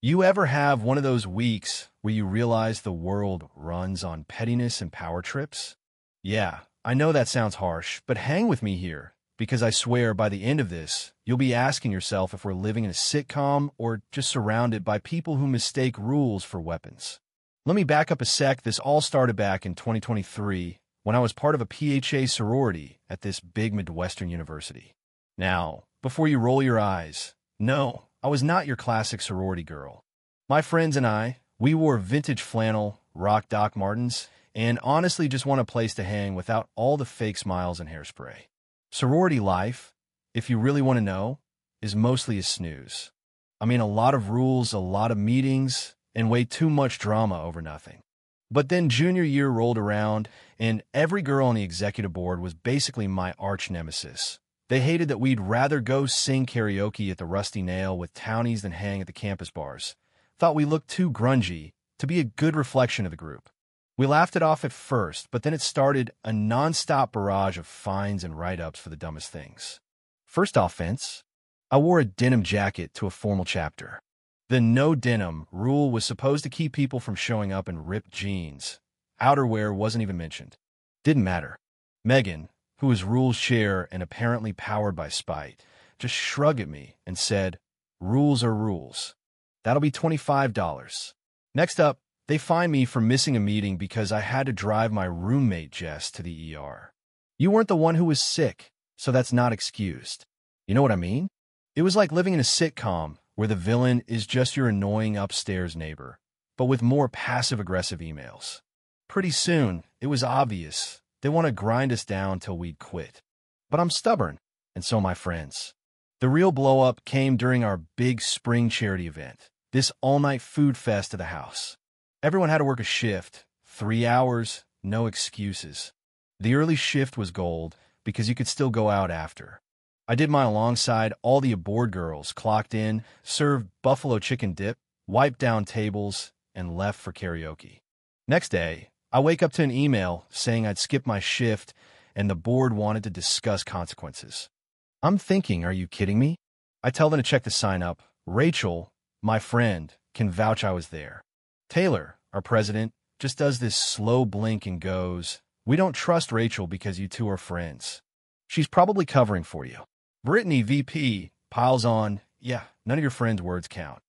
You ever have one of those weeks where you realize the world runs on pettiness and power trips? Yeah, I know that sounds harsh, but hang with me here, because I swear by the end of this, you'll be asking yourself if we're living in a sitcom or just surrounded by people who mistake rules for weapons. Let me back up a sec. This all started back in 2023 when I was part of a PHA sorority at this big Midwestern university. Now, before you roll your eyes, no, I was not your classic sorority girl. My friends and I, we wore vintage flannel, rock Doc Martens, and honestly just want a place to hang without all the fake smiles and hairspray. Sorority life, if you really want to know, is mostly a snooze. I mean, a lot of rules, a lot of meetings, and way too much drama over nothing. But then junior year rolled around, and every girl on the executive board was basically my arch nemesis. They hated that we'd rather go sing karaoke at the Rusty Nail with townies than hang at the campus bars. Thought we looked too grungy to be a good reflection of the group. We laughed it off at first, but then it started a nonstop barrage of fines and write-ups for the dumbest things. First offense, I wore a denim jacket to a formal chapter. The no denim rule was supposed to keep people from showing up in ripped jeans. Outerwear wasn't even mentioned. Didn't matter. Megan, who was rules chair and apparently powered by spite, just shrugged at me and said, "Rules are rules. That'll be $25. Next up, they fined me for missing a meeting because I had to drive my roommate Jess to the ER. You weren't the one who was sick, so that's not excused. You know what I mean? It was like living in a sitcom where the villain is just your annoying upstairs neighbor, but with more passive-aggressive emails. Pretty soon, it was obvious. They want to grind us down till we'd quit. But I'm stubborn, and so my friends. The real blow-up came during our big spring charity event, this all-night food fest at the house. Everyone had to work a shift, 3 hours, no excuses. The early shift was gold because you could still go out after. I did mine alongside all the aboard girls, clocked in, served buffalo chicken dip, wiped down tables, and left for karaoke. Next day, I wake up to an email saying I'd skipped my shift and the board wanted to discuss consequences. I'm thinking, are you kidding me? I tell them to check the sign-up. Rachel, my friend, can vouch I was there. Taylor, our president, just does this slow blink and goes, "We don't trust Rachel because you two are friends. She's probably covering for you." Brittany, VP, piles on, "Yeah, none of your friends' words count."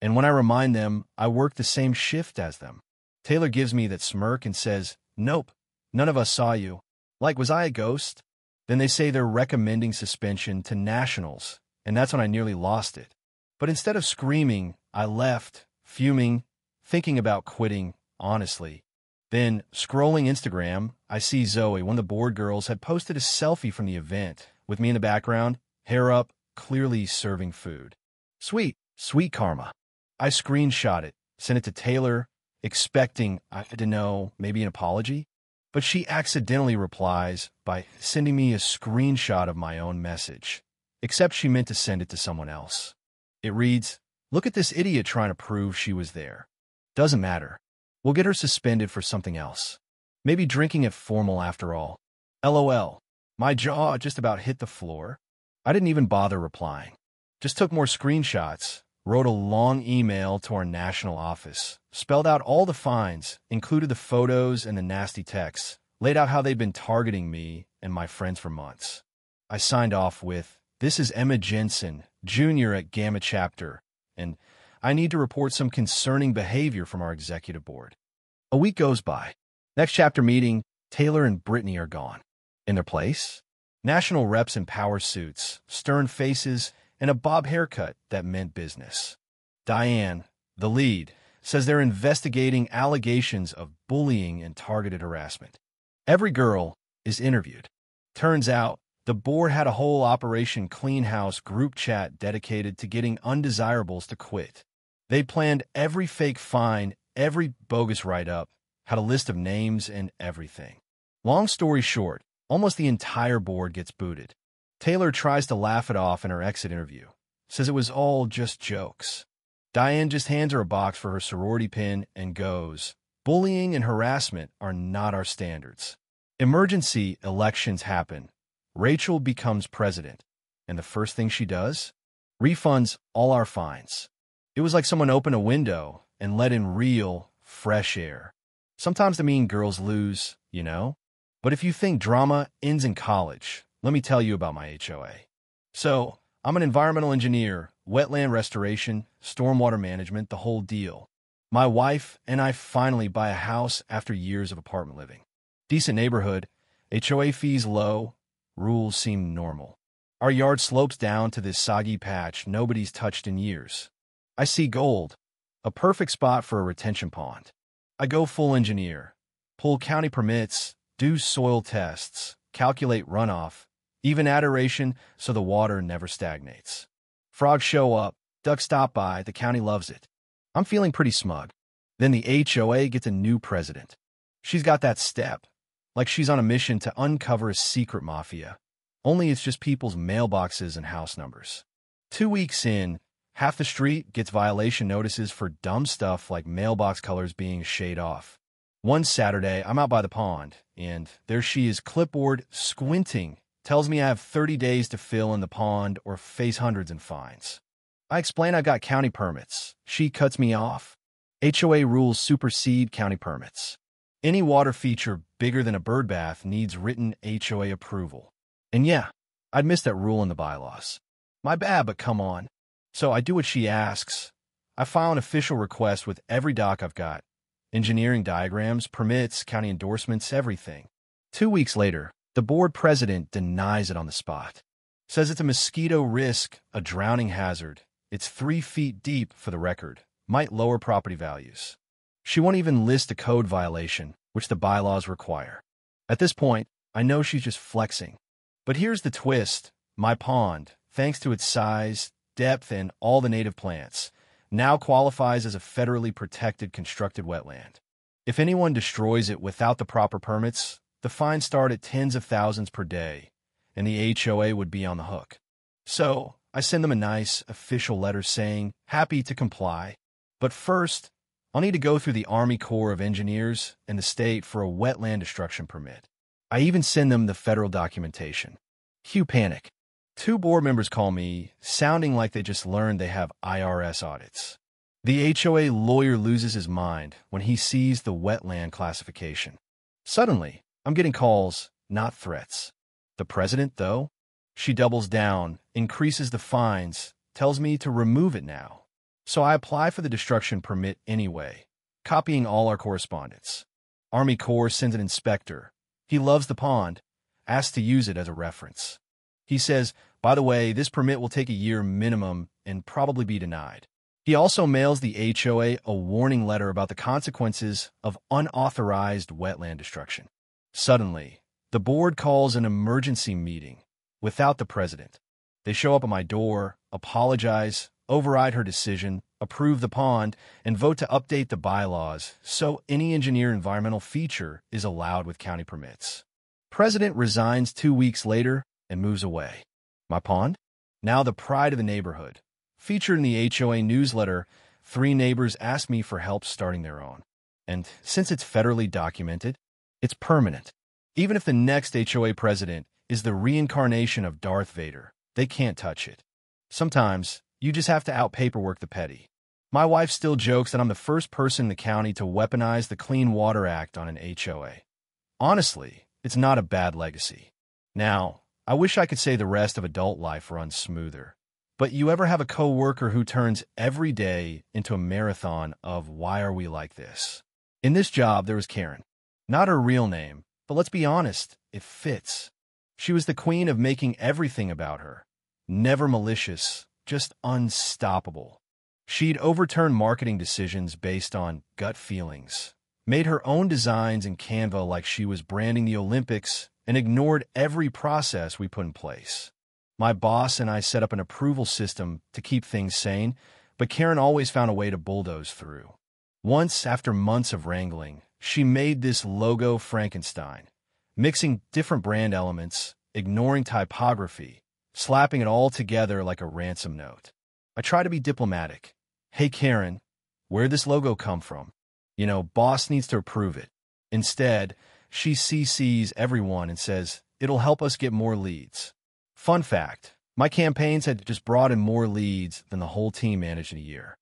And when I remind them I work the same shift as them, Taylor gives me that smirk and says, "Nope, none of us saw you." Like, was I a ghost? Then they say they're recommending suspension to nationals, and that's when I nearly lost it. But instead of screaming, I left, fuming, thinking about quitting, honestly. Then, scrolling Instagram, I see Zoe, one of the board girls, had posted a selfie from the event, with me in the background, hair up, clearly serving food. Sweet, sweet karma. I screenshot it, sent it to Taylor, expecting, I don't know, maybe an apology. But she accidentally replies by sending me a screenshot of my own message, except she meant to send it to someone else. It reads, "Look at this idiot trying to prove she was there. Doesn't matter. We'll get her suspended for something else. Maybe drinking at formal after all. LOL. My jaw just about hit the floor. I didn't even bother replying. Just took more screenshots, wrote a long email to our national office, spelled out all the fines, included the photos and the nasty texts, laid out how they'd been targeting me and my friends for months. I signed off with, "This is Emma Jensen, junior at Gamma Chapter, and I need to report some concerning behavior from our executive board." A week goes by. Next chapter meeting, Taylor and Brittany are gone. In their place, national reps in power suits, stern faces, and a bob haircut that meant business. Diane, the lead, says they're investigating allegations of bullying and targeted harassment. Every girl is interviewed. Turns out, the board had a whole Operation Clean House group chat dedicated to getting undesirables to quit. They planned every fake fine, every bogus write-up, had a list of names and everything. Long story short, almost the entire board gets booted. Taylor tries to laugh it off in her exit interview, says it was all just jokes. Diane just hands her a box for her sorority pin and goes, "Bullying and harassment are not our standards." Emergency elections happen. Rachel becomes president, and the first thing she does? Refunds all our fines. It was like someone opened a window and let in real, fresh air. Sometimes the mean girls lose, you know? But if you think drama ends in college, let me tell you about my HOA. So, I'm an environmental engineer, wetland restoration, stormwater management, the whole deal. My wife and I finally buy a house after years of apartment living. Decent neighborhood, HOA fees low, rules seem normal. Our yard slopes down to this soggy patch nobody's touched in years. I see gold, a perfect spot for a retention pond. I go full engineer, pull county permits, do soil tests, calculate runoff, even aeration so the water never stagnates. Frogs show up, ducks stop by, the county loves it. I'm feeling pretty smug. Then the HOA gets a new president. She's got that step, like she's on a mission to uncover a secret mafia. Only it's just people's mailboxes and house numbers. 2 weeks in, half the street gets violation notices for dumb stuff like mailbox colors being shade off. One Saturday, I'm out by the pond, and there she is, clipboard, squinting, tells me I have 30 days to fill in the pond or face hundreds in fines. I explain I got county permits. She cuts me off. HOA rules supersede county permits. Any water feature bigger than a bird bath needs written HOA approval. And yeah, I'd missed that rule in the bylaws. My bad, but come on. So I do what she asks. I file an official request with every doc I've got. Engineering diagrams, permits, county endorsements, everything. 2 weeks later, the board president denies it on the spot. Says it's a mosquito risk, a drowning hazard. It's 3 feet deep, for the record. Might lower property values. She won't even list a code violation, which the bylaws require. At this point, I know she's just flexing. But here's the twist. My pond, thanks to its size, depth, and all the native plants, now qualifies as a federally protected constructed wetland. If anyone destroys it without the proper permits, the fines start at tens of thousands per day, and the HOA would be on the hook. So, I send them a nice, official letter saying, happy to comply. But first, I'll need to go through the Army Corps of Engineers and the state for a wetland destruction permit. I even send them the federal documentation. Cue panic. 2 board members call me, sounding like they just learned they have IRS audits. The HOA lawyer loses his mind when he sees the wetland classification. Suddenly, I'm getting calls, not threats. The president, though? She doubles down, increases the fines, tells me to remove it now. So I apply for the destruction permit anyway, copying all our correspondence. Army Corps sends an inspector. He loves the pond, asks to use it as a reference. He says, by the way, this permit will take a year minimum and probably be denied. He also mails the HOA a warning letter about the consequences of unauthorized wetland destruction. Suddenly, the board calls an emergency meeting without the president. They show up at my door, apologize, override her decision, approve the pond, and vote to update the bylaws so any engineer environmental feature is allowed with county permits. President resigns 2 weeks later and moves away. My pond? Now the pride of the neighborhood. Featured in the HOA newsletter, 3 neighbors asked me for help starting their own. And since it's federally documented, it's permanent. Even if the next HOA president is the reincarnation of Darth Vader, they can't touch it. Sometimes, you just have to out-paperwork the petty. My wife still jokes that I'm the first person in the county to weaponize the Clean Water Act on an HOA. Honestly, it's not a bad legacy. Now, I wish I could say the rest of adult life runs smoother. But you ever have a coworker who turns every day into a marathon of why are we like this? In this job, there was Karen. Not her real name, but let's be honest, it fits. She was the queen of making everything about her. Never malicious, just unstoppable. She'd overturn marketing decisions based on gut feelings, made her own designs in Canva like she was branding the Olympics, and ignored every process we put in place. My boss and I set up an approval system to keep things sane, but Karen always found a way to bulldoze through. Once, after months of wrangling, she made this logo Frankenstein, mixing different brand elements, ignoring typography, slapping it all together like a ransom note. I try to be diplomatic. Hey, Karen, where'd this logo come from? Boss needs to approve it. Instead, she CCs everyone and says, it'll help us get more leads. Fun fact, my campaigns had just brought in more leads than the whole team managed in a year.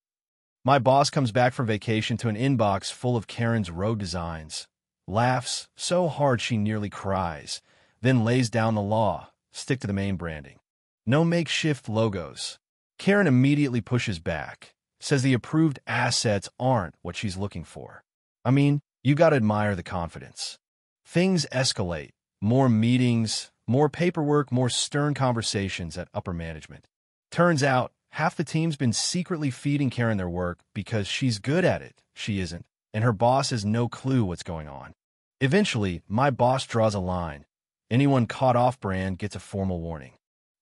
My boss comes back from vacation to an inbox full of Karen's road designs, laughs so hard she nearly cries, then lays down the law, stick to the main branding. No makeshift logos. Karen immediately pushes back, says the approved assets aren't what she's looking for. I mean, you gotta admire the confidence. Things escalate. More meetings, more paperwork, more stern conversations at upper management. Turns out, half the team's been secretly feeding Karen their work because she's good at it. She isn't, and her boss has no clue what's going on. Eventually, my boss draws a line. Anyone caught off-brand gets a formal warning.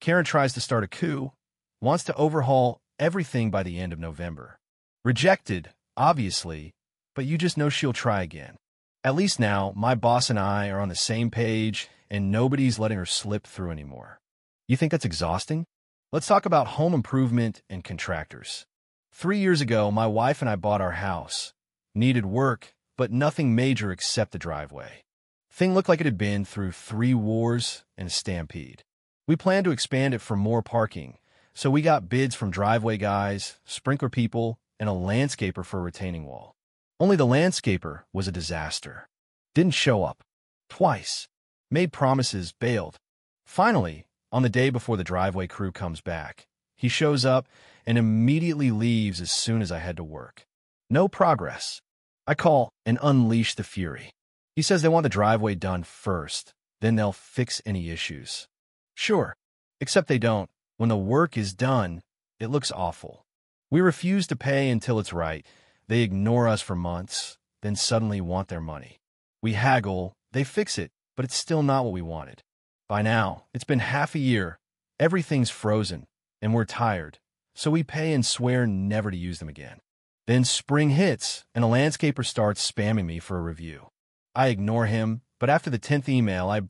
Karen tries to start a coup, wants to overhaul everything by the end of November. Rejected, obviously, but you just know she'll try again. At least now, my boss and I are on the same page, and nobody's letting her slip through anymore. You think that's exhausting? Let's talk about home improvement and contractors. 3 years ago, my wife and I bought our house. Needed work, but nothing major except the driveway. Thing looked like it had been through 3 wars and a stampede. We planned to expand it for more parking, so we got bids from driveway guys, sprinkler people, and a landscaper for a retaining wall. Only the landscaper was a disaster. Didn't show up. Twice. Made promises, bailed. Finally, on the day before the driveway crew comes back, he shows up and immediately leaves as soon as I head to work. No progress. I call and unleash the fury. He says they want the driveway done first, then they'll fix any issues. Sure, except they don't. When the work is done, it looks awful. We refuse to pay until it's right. They ignore us for months, then suddenly want their money. We haggle, they fix it, but it's still not what we wanted. By now, it's been half a year, everything's frozen, and we're tired, so we pay and swear never to use them again. Then spring hits, and a landscaper starts spamming me for a review. I ignore him, but after the 10th email, I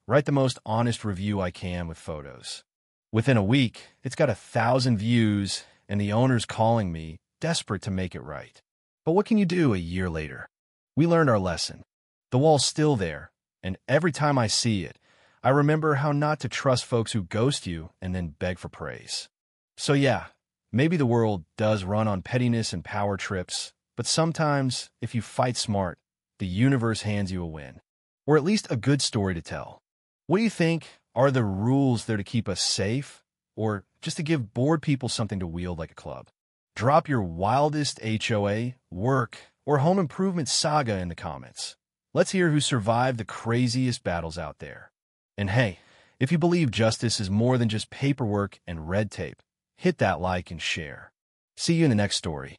write the most honest review I can with photos. Within a week, it's got 1,000 views, and the owner's calling me, desperate to make it right. But what can you do a year later? We learned our lesson. The wall's still there, and every time I see it, I remember how not to trust folks who ghost you and then beg for praise. So yeah, maybe the world does run on pettiness and power trips, but sometimes, if you fight smart, the universe hands you a win. Or at least a good story to tell. What do you think? Are the rules there to keep us safe? Or just to give bored people something to wield like a club? Drop your wildest HOA, work, or home improvement saga in the comments. Let's hear who survived the craziest battles out there. And hey, if you believe justice is more than just paperwork and red tape, hit that like and share. See you in the next story.